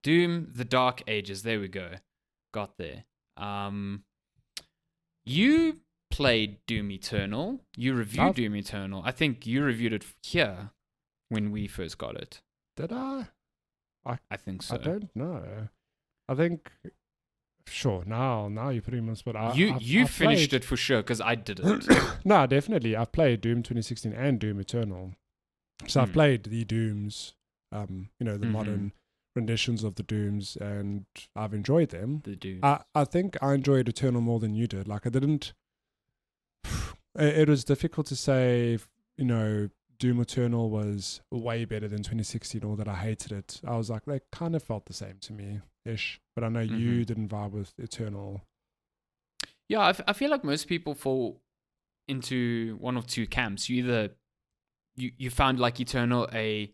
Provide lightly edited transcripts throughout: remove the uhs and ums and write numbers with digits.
Doom: The Dark Ages. There we go. Got there. You played Doom Eternal. You reviewed Doom Eternal. I think you reviewed it here when we first got it. Did I? I think so. I don't know. I think. Sure. Now you're putting me on the spot. You finished it for sure because I didn't. No, definitely. I've played Doom 2016 and Doom Eternal. So I've played the Dooms, the modern renditions of the Dooms, and I've enjoyed them. The Dooms. I think I enjoyed Eternal more than you did. Like, I didn't. It was difficult to say, Doom Eternal was way better than 2016 or that I hated it. I was like, they kind of felt the same to me ish. But I know you didn't vibe with Eternal. Yeah, I feel like most people fall into one of two camps. You either you found like Eternal a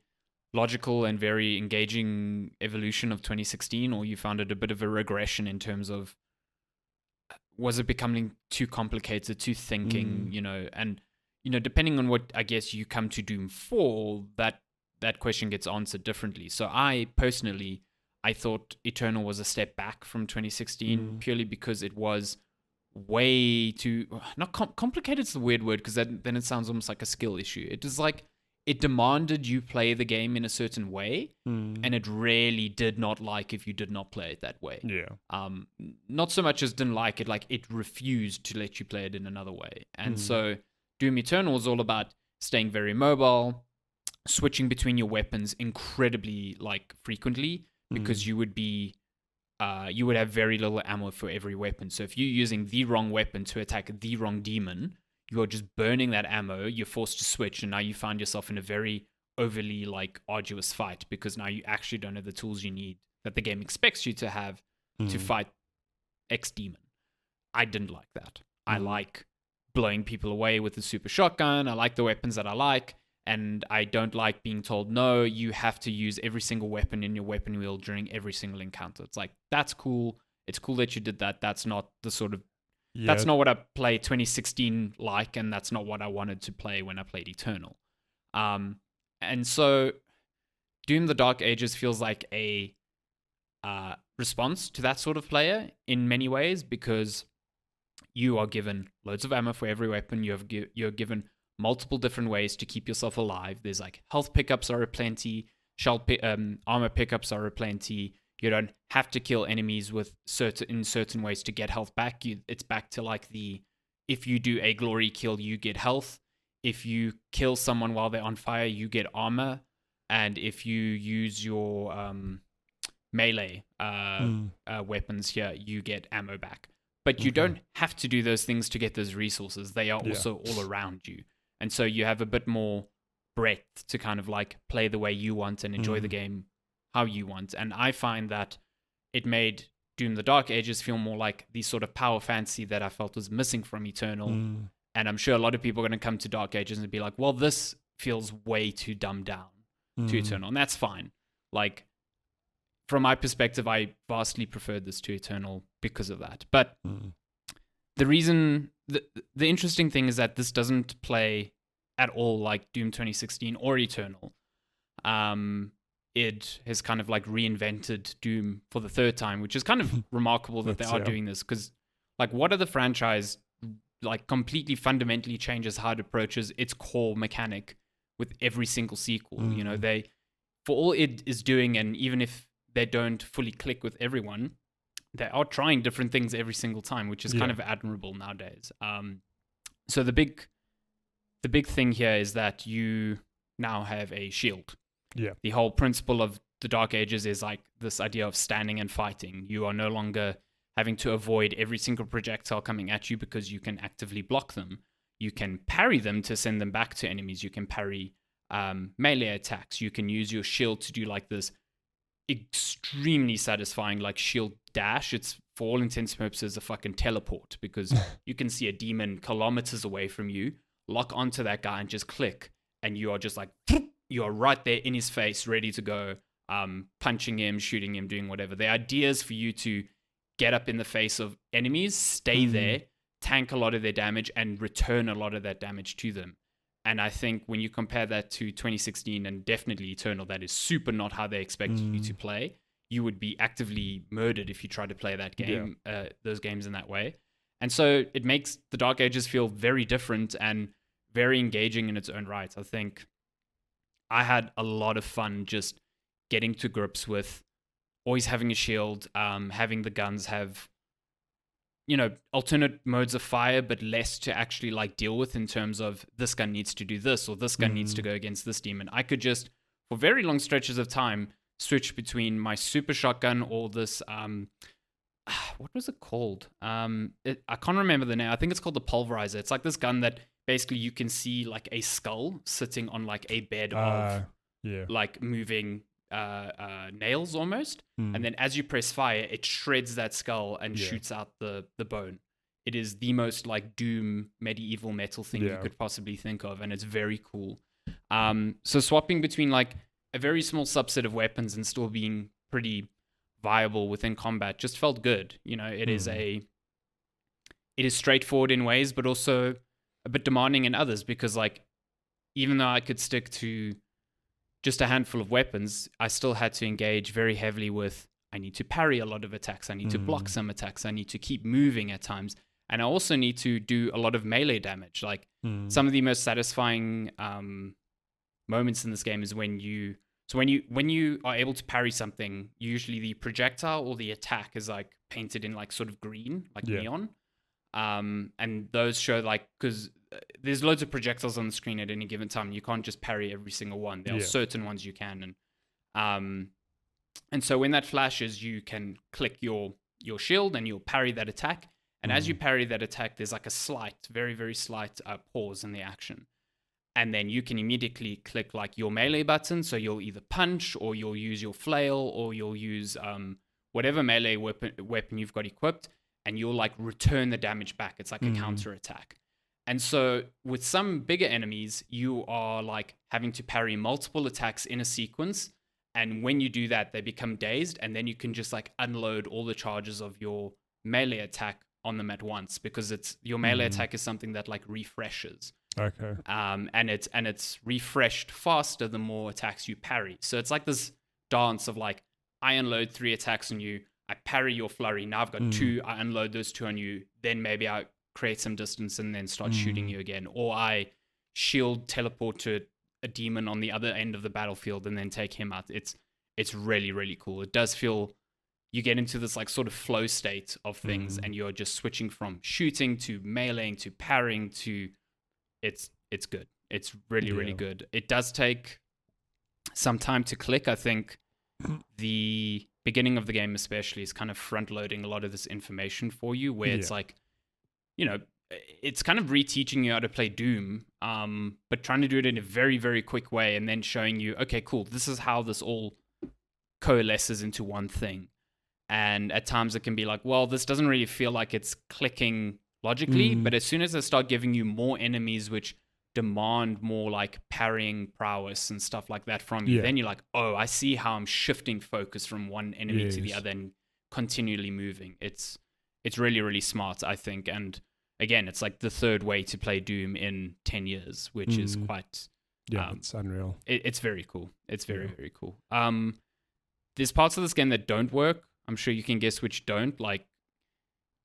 logical and very engaging evolution of 2016, or you found it a bit of a regression in terms of was it becoming too complicated, too thinking, and depending on what I guess you come to Doom for, that question gets answered differently. So I personally, I thought Eternal was a step back from 2016 purely because it was way too not complicated. It's the weird word because then it sounds almost like a skill issue. It was like it demanded you play the game in a certain way, and it really did not like if you did not play it that way. Yeah. Not so much as didn't like it, like it refused to let you play it in another way. And so Doom Eternal is all about staying very mobile, switching between your weapons incredibly frequently, because you would be you would have very little ammo for every weapon. So if you're using the wrong weapon to attack the wrong demon, you're just burning that ammo. You're forced to switch, and now you find yourself in a very overly arduous fight because now you actually don't have the tools you need that the game expects you to have to fight X demon. I didn't like that. I like blowing people away with the super shotgun. I like the weapons that I like. And I don't like being told, no, you have to use every single weapon in your weapon wheel during every single encounter. It's like, that's cool. It's cool that you did that. That's not the sort of, that's not what I played 2016 like, and that's not what I wanted to play when I played Eternal. And so Doom: The Dark Ages feels like a response to that sort of player in many ways, because you are given loads of ammo for every weapon. You're given multiple different ways to keep yourself alive. There's health pickups are aplenty, armor pickups are aplenty. You don't have to kill enemies in certain ways to get health back. It's back to if you do a glory kill, you get health. If you kill someone while they're on fire, you get armor. And if you use your melee weapons here, you get ammo back. But you don't have to do those things to get those resources. They are also all around you. And so you have a bit more breadth to kind of play the way you want and enjoy the game how you want. And I find that it made Doom: The Dark Ages feel more like the sort of power fantasy that I felt was missing from Eternal. And I'm sure a lot of people are going to come to Dark Ages and be like, well, this feels way too dumbed down to Eternal. And that's fine. From my perspective, I vastly preferred this to Eternal because of that. But the reason, the interesting thing is that this doesn't play at all like Doom 2016 or Eternal. It has kind of reinvented Doom for the third time, which is kind of remarkable that they are doing this, because what other franchise completely fundamentally changes how it approaches its core mechanic with every single sequel? They, for all it is doing, and even if they don't fully click with everyone, they are trying different things every single time, which is kind of admirable nowadays. So the big thing here is that you now have a shield. Yeah. The whole principle of the Dark Ages is this idea of standing and fighting. You are no longer having to avoid every single projectile coming at you because you can actively block them. You can parry them to send them back to enemies. You can parry melee attacks. You can use your shield to do this extremely satisfying shield dash. It's for all intents and purposes a fucking teleport, because you can see a demon kilometers away from you, lock onto that guy and just click, and you are just you are right there in his face, ready to go, punching him, shooting him, doing whatever. The idea is for you to get up in the face of enemies, stay there, tank a lot of their damage, and return a lot of that damage to them. And I think when you compare that to 2016 and definitely Eternal, that is super not how they expected you to play. you would be actively murdered if you tried to play that game, those games in that way. And so it makes the Dark Ages feel very different and very engaging in its own right. I think I had a lot of fun just getting to grips with always having a shield, having the guns have, alternate modes of fire, but less to actually like deal with in terms of this gun needs to do this or this gun needs to go against this demon. I could just, for very long stretches of time, switch between my super shotgun or this, what was it called? I can't remember the name. I think it's called the pulverizer. It's like this gun that basically you can see like a skull sitting on like a bed of like moving nails almost, and then as you press fire, it shreds that skull and shoots out the bone. It is the most like Doom medieval metal thing you could possibly think of, and it's very cool. So swapping between like a very small subset of weapons and still being pretty viable within combat just felt good. It is straightforward in ways, but also a bit demanding in others, because like even though I could stick to just a handful of weapons, I still had to engage very heavily with, I need to parry a lot of attacks, I need to block some attacks, I need to keep moving at times, and I also need to do a lot of melee damage. Like some of the most satisfying moments in this game is when you are able to parry something, usually the projectile or the attack is like painted in like sort of green, like neon. And those show like, because there's loads of projectiles on the screen at any given time. You can't just parry every single one. There are certain ones you can. And so when that flashes, you can click your shield and you'll parry that attack. And as you parry that attack, there's like a slight, very, very slight pause in the action. And then you can immediately click like your melee button. So you'll either punch or you'll use your flail or you'll use whatever melee weapon you've got equipped, and you'll like return the damage back. It's like a counter attack. And so with some bigger enemies, you are like having to parry multiple attacks in a sequence. And when you do that, they become dazed, and then you can just like unload all the charges of your melee attack on them at once, because your melee attack is something that like refreshes. Okay. And it's refreshed faster the more attacks you parry. So it's like this dance of like, I unload 3 attacks on you, I parry your flurry, now I've got 2, I unload those 2 on you, then maybe I create some distance and then start shooting you again. Or I shield teleport to a demon on the other end of the battlefield and then take him out. It's really, really cool. It does feel, you get into this like sort of flow state of things, and you're just switching from shooting to meleeing to parrying to, it's good. It's really, really good. It does take some time to click. I think the beginning of the game especially is kind of front loading a lot of this information for you, where it's like, it's kind of reteaching you how to play Doom, but trying to do it in a very, very quick way, and then showing you, okay, cool, this is how this all coalesces into one thing. And at times it can be like, well, this doesn't really feel like it's clicking logically, but as soon as they start giving you more enemies which demand more like parrying prowess and stuff like that from you, then you're like, oh, I see how I'm shifting focus from one enemy to the other and continually moving. It's really, really smart, I think. And again, it's like the third way to play Doom in 10 years, which is quite... it's unreal. It's very cool. It's very, very cool. There's parts of this game that don't work. I'm sure you can guess which don't. Like,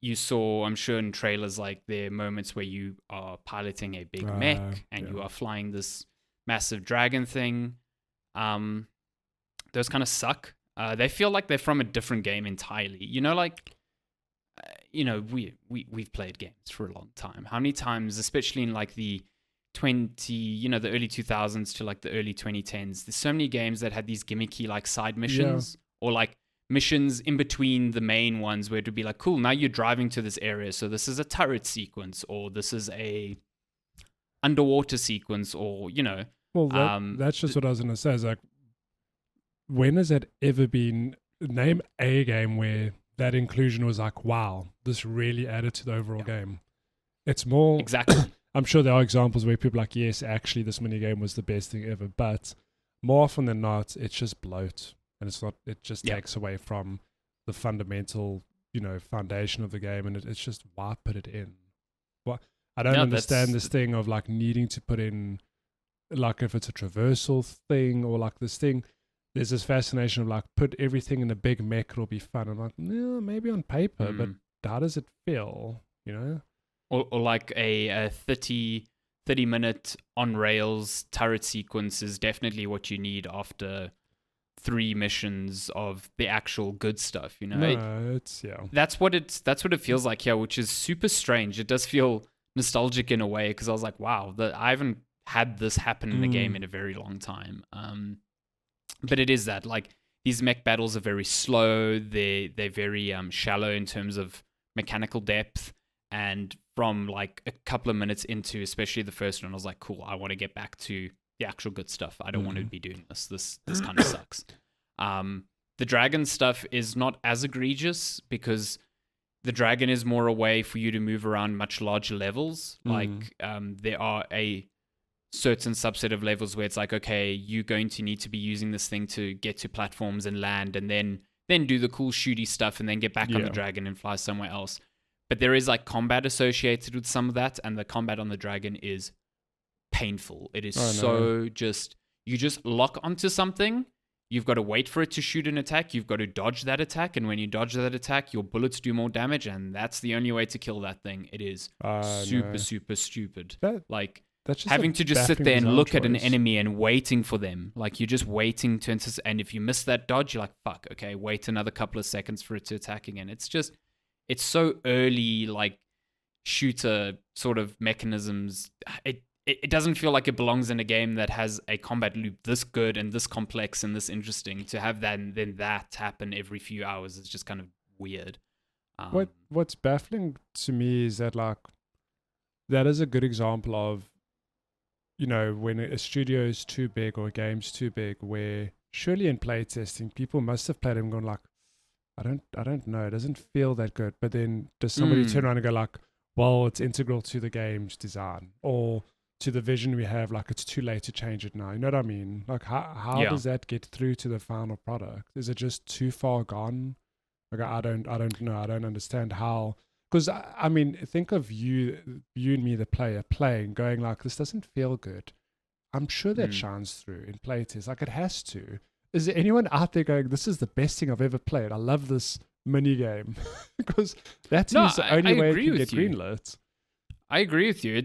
you saw, I'm sure in trailers, like there are moments where you are piloting a big mech and you are flying this massive dragon thing. Those kind of suck. They feel like they're from a different game entirely. We've played games for a long time. How many times, especially in like the the early 2000s to like the early 2010s, there's so many games that had these gimmicky like side missions or like missions in between the main ones, where it would be like, cool, now you're driving to this area, so this is a turret sequence, or this is a underwater sequence, or well, that's just what I was gonna say, is like, when has it ever been, name a game where that inclusion was like, wow, this really added to the overall game? It's more exactly. I'm sure there are examples where people are like, yes, actually this minigame was the best thing ever, but more often than not, it's just bloat. And it's not, it just takes away from the fundamental, foundation of the game, and it's just, why put it in? What I don't understand this thing of like needing to put in, like if it's a traversal thing or like this thing, there's this fascination of like, put everything in a big mech, it'll be fun. I'm like, no, maybe on paper, but how does it feel? You know? Or like a 30-minute on rails turret sequence is definitely what you need after 3 missions of the actual good stuff, you know? No, it's That's what it feels like here, which is super strange. It does feel nostalgic in a way, because I was like, wow, I haven't had this happen in a game in a very long time. But it is that, like, these mech battles are very slow. They're very shallow in terms of mechanical depth. And from like a couple of minutes into, especially the first one, I was like, cool, I want to get back to the actual good stuff. I don't want to be doing this. This kind of sucks. The dragon stuff is not as egregious because the dragon is more a way for you to move around much larger levels. Like there are a certain subset of levels where it's like, okay, you're going to need to be using this thing to get to platforms and land, and then do the cool shooty stuff and then get back on the dragon and fly somewhere else. But there is like combat associated with some of that, and the combat on the dragon is painful. It is you just lock onto something. You've got to wait for it to shoot an attack. You've got to dodge that attack. And when you dodge that attack, your bullets do more damage. And that's the only way to kill that thing. It is super stupid. That's having to just sit there and look at an enemy and waiting for them. Like, you're just waiting to anticipate. And if you miss that dodge, you're like, fuck, okay, wait another couple of seconds for it to attack again. It's so early, like, shooter sort of mechanisms. It doesn't feel like it belongs in a game that has a combat loop this good and this complex and this interesting. To have that and then that happen every few hours is just kind of weird. What's baffling to me is that, like, that is a good example of, you know, when a studio is too big or a game's too big, where surely in playtesting people must have played it and gone like, I don't know, it doesn't feel that good. But then does somebody turn around and go like, well, it's integral to the game's design or to the vision we have, like it's too late to change it now. You know what I mean? Like, how does that get through to the final product? Is it just too far gone? Like, I don't know. I don't understand how. Because I mean, think of you and me, the player, playing, going like, this doesn't feel good. I'm sure that shines through in playtest. Like, it has to. Is there anyone out there going, this is the best thing I've ever played? I love this mini game. Because that's the only way it can get greenlit. I agree with you.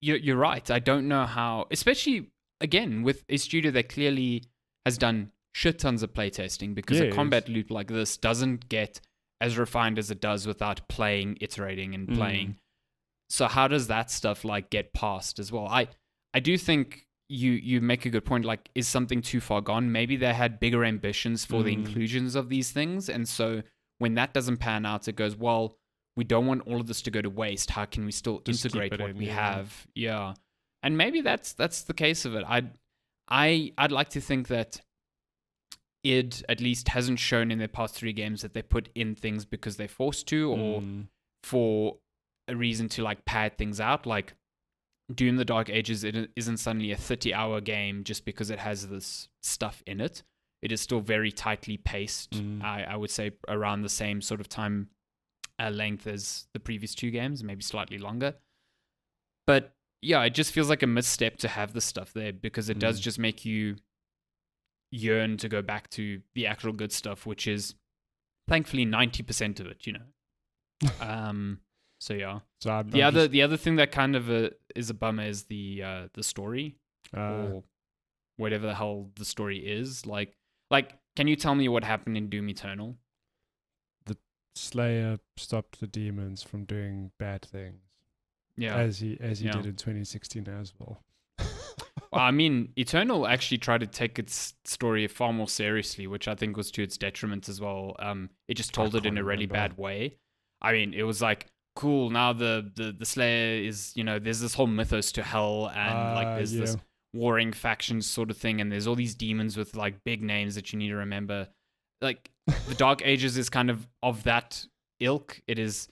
You're right. I don't know how, especially again with a studio that clearly has done shit tons of playtesting, because a combat loop like this doesn't get as refined as it does without playing, iterating, and playing. So how does that stuff like get past as well? I do think you make a good point. Like, is something too far gone? Maybe they had bigger ambitions for the inclusions of these things, and so when that doesn't pan out, it goes, well, we don't want all of this to go to waste. How can we still integrate what we have? Yeah. And maybe that's the case of it. I'd like to think that id at least hasn't shown in their past 3 games that they put in things because they're forced to, or for a reason to like pad things out. Like Doom the Dark Ages, it isn't suddenly a 30-hour game just because it has this stuff in it. It is still very tightly paced. I would say around the same sort of time length as the previous 2 games, maybe slightly longer. But yeah, it just feels like a misstep to have this stuff there, because it does just make you yearn to go back to the actual good stuff, which is thankfully 90% of it, you know. So yeah. So the other thing that kind of is a bummer is the story, or whatever the hell the story is. Like, can you tell me what happened in Doom Eternal? The Slayer stopped the demons from doing bad things. Yeah. As he did in 2016 as well. Well, I mean, Eternal actually tried to take its story far more seriously, which I think was to its detriment as well. It just told it in a really bad way. I mean, it was like, cool, now the Slayer is, you know, there's this whole mythos to hell, and like there's this warring factions sort of thing, and there's all these demons with like big names that you need to remember. Like, the Dark Ages is kind of that ilk. It is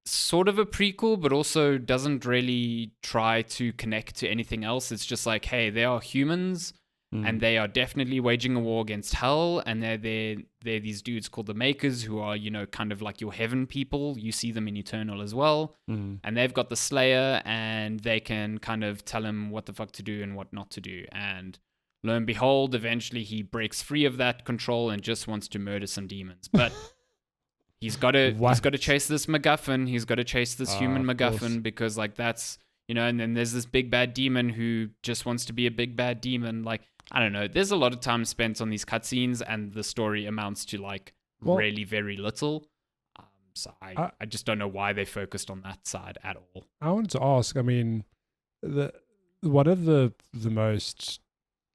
sort of a prequel, but also doesn't really try to connect to anything else. It's just like, hey, they are humans, and they are definitely waging a war against hell, and they're these dudes called the Makers, who are, you know, kind of like your heaven people. You see them in Eternal as well, and they've got the Slayer, and they can kind of tell him what the fuck to do and what not to do. And lo and behold, eventually he breaks free of that control and just wants to murder some demons. But he's got to chase this MacGuffin. He's got to chase this human MacGuffin because like that's, and then there's this big bad demon who just wants to be a big bad demon. Like, I don't know. There's a lot of time spent on these cutscenes and the story amounts to like really very little. So I just don't know why they focused on that side at all. I wanted to ask, I mean, one of the most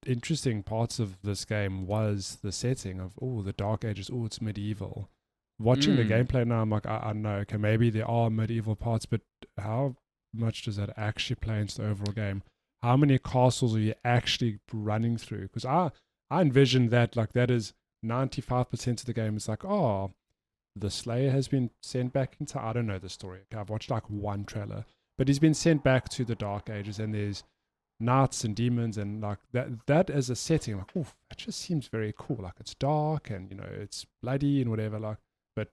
interesting parts of this game was the setting of, the Dark Ages, it's medieval. Watching the gameplay now, I'm like, I know, okay, maybe there are medieval parts, but how much does that actually play into the overall game? How many castles are you actually running through? Because I envision that, like, that is 95% of the game. It's like, the Slayer has been sent back into, I don't know the story. Okay, I've watched like one trailer, but he's been sent back to the Dark Ages, and there's knights and demons, and like that as a setting, like, that just seems very cool. Like, it's dark and it's bloody and whatever. Like, but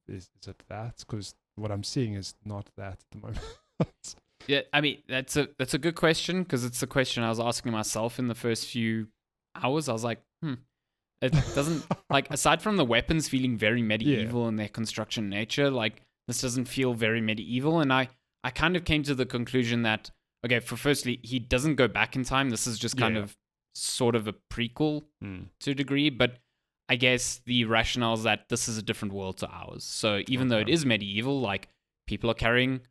is it that? Because what I'm seeing is not that at the moment. Yeah, I mean that's a good question, because it's a question I was asking myself in the first few hours. I was like, it doesn't, like, aside from the weapons feeling very medieval in their construction nature, like, this doesn't feel very medieval. And I kind of came to the conclusion that, okay, firstly, he doesn't go back in time. This is just kind of sort of a prequel to a degree. But I guess the rationale is that this is a different world to ours. So even though it is medieval, like, people are carrying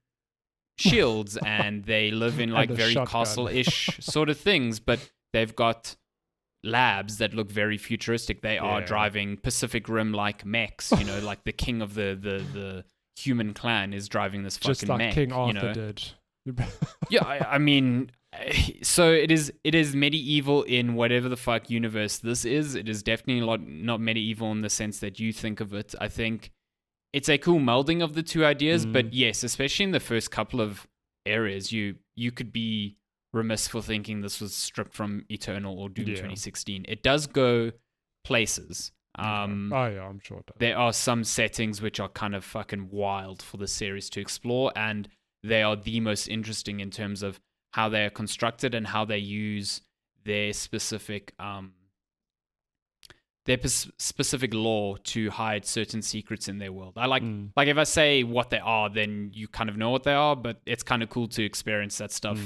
shields and they live in like very castle-ish sort of things, but they've got labs that look very futuristic. They are driving Pacific Rim like mechs, like the king of the human clan is driving this fucking just like mech, King Arthur did. Yeah, I mean, so it is medieval in whatever the fuck universe this is. It is definitely not medieval in the sense that you think of it. I think it's a cool melding of the two ideas, but yes, especially in the first couple of areas, you could be remiss for thinking this was stripped from Eternal or Doom 2016. It does go places. I'm sure it does. There are some settings which are kind of fucking wild for the series to explore, and they are the most interesting in terms of how they are constructed and how they use their specific specific lore to hide certain secrets in their world. I like if I say what they are, then you kind of know what they are, but it's kind of cool to experience that stuff,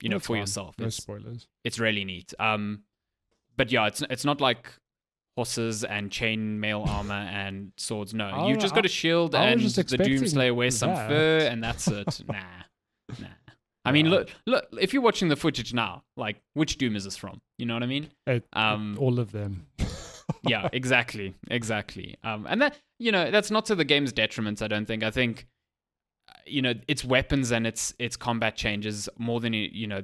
That's for fine. yourself. No spoilers. It's really neat. But yeah, it's not like horses and chainmail armor and swords. No, you've just got a shield, and the Doomslayer wears some fur, and that's it. Nah. I mean, look. If you're watching the footage now, like, which Doom is this from? You know what I mean? All of them. Yeah, exactly. And that, that's not to the game's detriment, I don't think. I think, its weapons and its combat changes more than,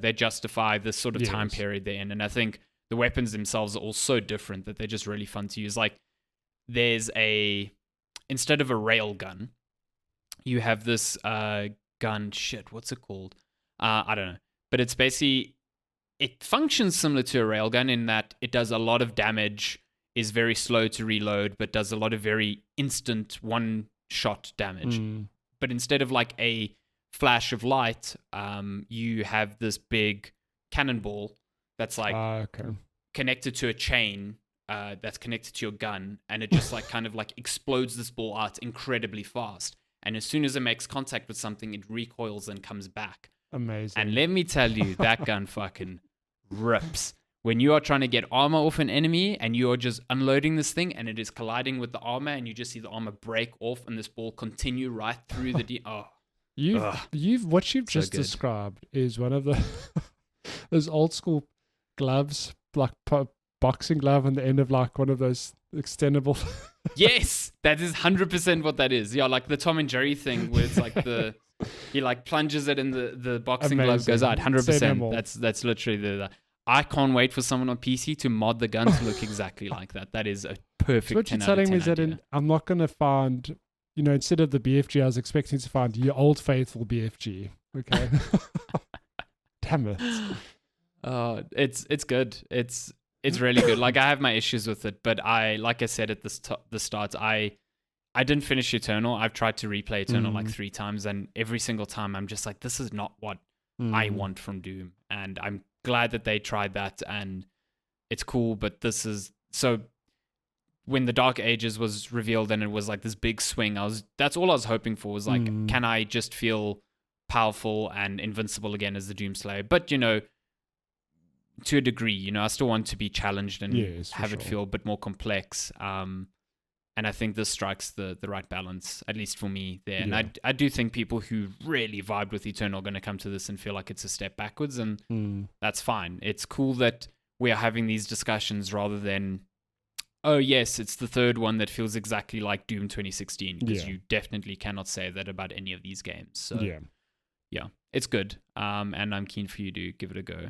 they justify the sort of time period they're in. And I think the weapons themselves are all so different that they're just really fun to use. Like, there's instead of a rail gun, you have this gun, what's it called? I don't know. But it's basically, it functions similar to a railgun in that it does a lot of damage, is very slow to reload, but does a lot of very instant one-shot damage. But instead of like a flash of light, you have this big cannonball that's like connected to a chain that's connected to your gun, and it just like kind of like explodes this ball out incredibly fast. And as soon as it makes contact with something, it recoils and comes back. Amazing. And let me tell you, that gun fucking rips. When you are trying to get armor off an enemy and you are just unloading this thing and it is colliding with the armor and you just see the armor break off and this ball continue right through the what you've just described is one of the those old school gloves, like boxing glove on the end of like one of those extendable. Yes, that is 100% what that is. Yeah, like the Tom and Jerry thing where it's like he like plunges it in the boxing glove goes out. 100%. That's literally the. I can't wait for someone on PC to mod the gun to look exactly like that. That is a perfect. So what you're telling me is that I'm not going to find, instead of the BFG, I was expecting to find your old faithful BFG. Okay. Damn it. It's good. It's really good. Like, I have my issues with it, but like I said at the start, I didn't finish Eternal. I've tried to replay Eternal like 3 times, and every single time I'm just like, this is not what I want from Doom, and I'm glad that they tried that. And it's cool, but this is so. When the Dark Ages was revealed and it was like this big swing, that's all I was hoping for, was like, can I just feel powerful and invincible again as the Doomslayer? But, you know, to a degree, you know, I still want to be challenged and have it feel a bit more complex. And I think this strikes the right balance, at least for me there. And I do think people who really vibed with Eternal are going to come to this and feel like it's a step backwards, and that's fine. It's cool that we are having these discussions rather than, oh, yes, it's the third one that feels exactly like Doom 2016, because you definitely cannot say that about any of these games. So, yeah, it's good. And I'm keen for you to give it a go.